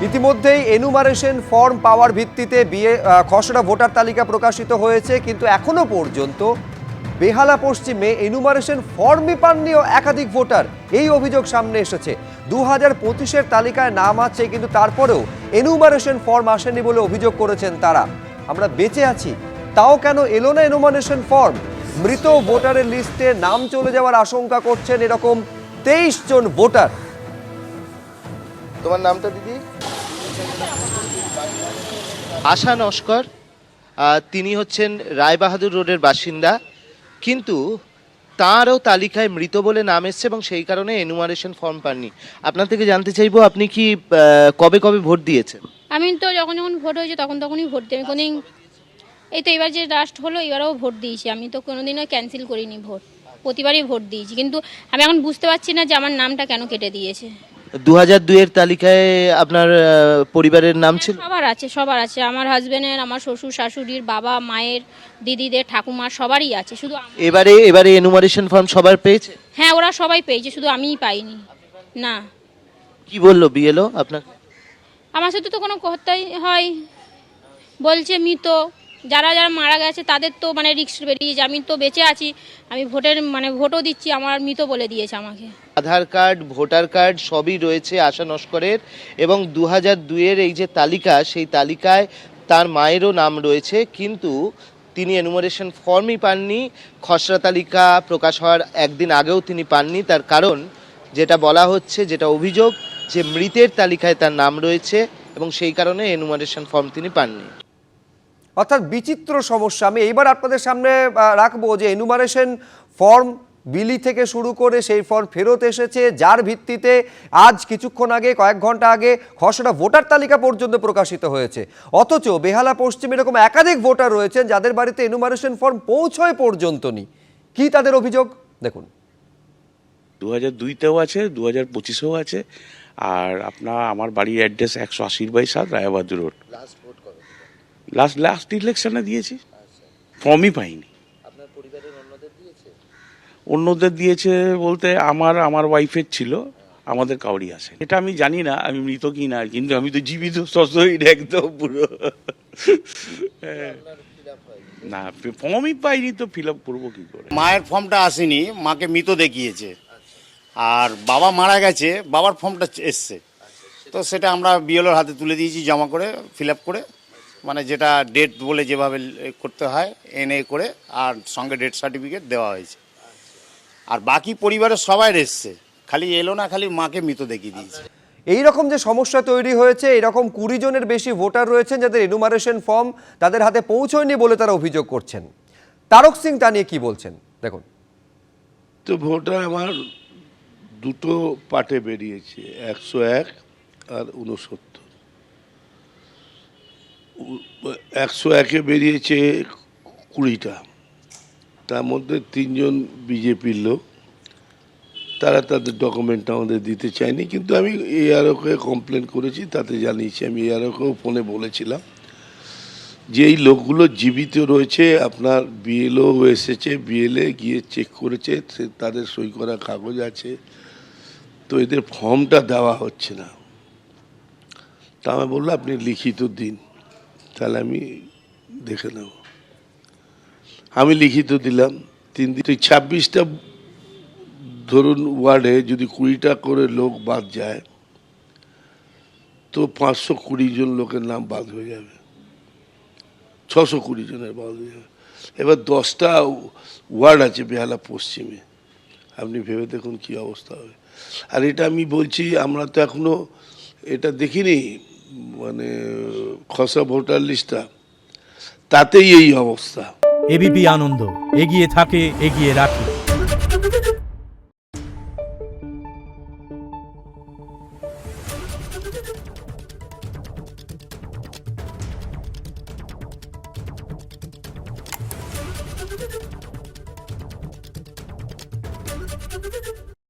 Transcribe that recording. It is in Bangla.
ইতিমধ্যেই এনুমারেশন ফর্ম পাওয়ার ভিত্তিতে খসড়া ভোটার তালিকা প্রকাশিত হয়েছে, কিন্তু এখনো পর্যন্ত বেহালা পশ্চিমে এনুমারেশন ফর্মই পাননি একাধিক ভোটার। এই অভিযোগ সামনে এসেছে। 2025-এর তালিকায় নাম আছে, কিন্তু তারপরেও এনুমারেশন ফর্ম আসেনি বলে অভিযোগ করেছেন তারা। আমরা বেঁচে আছি, তাও কেন এলো না এনুমারেশন ফর্ম? মৃত ভোটারের লিস্টে নাম চলে যাওয়ার আশঙ্কা করছেন এরকম 23 জন ভোটার। তোমার নামটা দিদি? আশা নস্কর, তিনি হচ্ছেন রায়বাহাদুর রোডের বাসিন্দা, কিন্তু তারও তালিকায় মৃত বলে নাম এসছে এবং সেই কারণে এনুমারেশন ফর্ম পাননি। আপনার থেকে জানতে চাইবো, আপনি কি কবে কবে ভোট দিয়েছেন? আমি তো যখন ভোট হয়েছে তখনই ভোট দিই। আমি কোনোদিন, এই তো এবার যে লাস্ট হলো এবারেও ভোট দিয়েছি। আমি তো কোনোদিনও ক্যান্সেল করিনি ভোট, প্রতিবারই ভোট দিয়েছি। কিন্তু আমি এখন বুঝতে পারছি না যে আমার নামটা কেন কেটে দিয়েছে। 2002-এর তালিকায় আপনার পরিবারের নাম ছিল? সবার আছে। আমার হাজবেন্ডের, আমার শ্বশুর শাশুড়ির, বাবা মায়ের, দিদিদের, ঠাকুমার সবারই আছে। শুধু এবারে এনুমারেশন ফর্ম সবার পেয়েছে? হ্যাঁ, ওরা সবাই পেয়েছে, শুধু আমিই পাইনি। না। কি বললো বিএলও আপনার? আমার সাথে তো কোনো কথাই হয়, বলছে মৃত, যারা যারা মারা গেছে তাদের তো রিস্ক বেরিয়েছে। আমি তো বেঁচে আছি, আমি ভোটও দিচ্ছি, আমার মৃত বলে দিয়েছে আমাকে। আধার কার্ড, ভোটার কার্ড সবই রয়েছে আশা নস্করের, এবং 2002-এর এই যে তালিকা, সেই তালিকায় তার মায়েরও নাম রয়েছে, কিন্তু তিনি এনুমারেশন ফর্মই পাননি। খসড়া তালিকা প্রকাশ হওয়ার একদিন আগেও তিনি পাননি। তার কারণ যেটা বলা হচ্ছে, যেটা অভিযোগ, যে মৃতের তালিকায় তার নাম রয়েছে এবং সেই কারণে এনুমারেশন ফর্ম তিনি পাননি। অর্থাৎ বিচিত্র সমস্যা। আমি এইবার আপনাদের সামনে রাখবো যে এনুমারেশন ফর্ম বিলি থেকে শুরু করে সেই ফর্ম ফেরত এসেছে, যার ভিত্তিতে আজ কিছুক্ষণ আগে, কয়েক ঘন্টা আগে খসড়া ভোটার তালিকা পর্যন্ত প্রকাশিত হয়েছে। অথচ বেহালা পশ্চিমে এরকম একাধিক ভোটার রয়েছেন যাদের বাড়িতে এনুমারেশন ফর্ম পৌঁছয় পর্যন্ত নি। কি তাদের অভিযোগ দেখুন। 2002-তেও আছে, 2025-এও আছে। আর আমার বাড়ির অ্যাড্রেস 180/7 রায়বাহাদুর রোড। লাস্ট ইলেকশনে দিয়েছি, ফর্মই পাইনি। অন্যদের দিয়েছে বলতে আমার ওয়াইফের ছিল, আমাদের কাউরি আছে। এটা আমি জানি না আমি মৃত কি না, কিন্তু আমি তো জীবিত সশরীর একদম পুরো। না, ফর্মই পাইনি তো ফিল আপ করবো কি করে? মায়ের ফর্মটা আসেনি, মাকে মৃত দেখিয়েছে। আর বাবা মারা গেছে, বাবার ফর্মটা এসছে। তো সেটা আমরা বিএলওর হাতে তুলে দিয়েছি, জমা করে ফিল আপ করে, যেটা ডেট বলে যেভাবে করতে হয় এনএ করে, আর সঙ্গে ডেথ সার্টিফিকেট দেওয়া হয়েছে। আর বাকি পরিবারের সবাই এসছে, খালি এলো না, খালি মাকে মৃত দেখিয়ে দিয়েছে। এইরকম যে সমস্যা তৈরি হয়েছে, এরকম 20 জনের বেশি ভোটার রয়েছেন যাদের এনুমারেশন ফর্ম তাদের হাতে পৌঁছয়নি বলে তারা অভিযোগ করছেন। তারক সিং তা নিয়ে কি বলছেন দেখুন। তো ভোটার আমার দুটো পার্টে বেরিয়েছে, 101 আর 69। 101-এ বেরিয়েছে 20টা, তার মধ্যে 3 জন বিজেপির লোক। তারা তাদের ডকুমেন্ট আমাদের দিতে চায়নি, কিন্তু আমি এআরওকে কমপ্লেন করেছি, তাতে জানিয়েছি। আমি এআরওকেও ফোনে বলেছিলাম যে এই লোকগুলো জীবিত রয়েছে, আপনার বিএলও এসেছে, বিএলএ গিয়ে চেক করেছে, তাদের সই করা কাগজ আছে, তো এদের ফর্মটা দেওয়া হচ্ছে না। তা আমি বললাম আপনি লিখিত দিন, তাহলে আমি দেখে নেব। আমি লিখিত দিলাম 3 দিন। 26টা ধরুন ওয়ার্ডে যদি 20টা করে লোক বাদ যায়, তো 520 জন লোকের নাম বাদ হয়ে যাবে, 620 জনের বাদ হয়ে যাবে। এবার 10টা ওয়ার্ড আছে বেহালা পশ্চিমে, আপনি ভেবে দেখুন কি অবস্থা হবে। আর এটা আমি বলছি, আমরা তো এখনো এটা দেখিনি, খসড়া ভোটার লিস্টটা, তাতেই এই অবস্থা। এবিপি আনন্দ, এগিয়ে থাকে, এগিয়ে রাখে।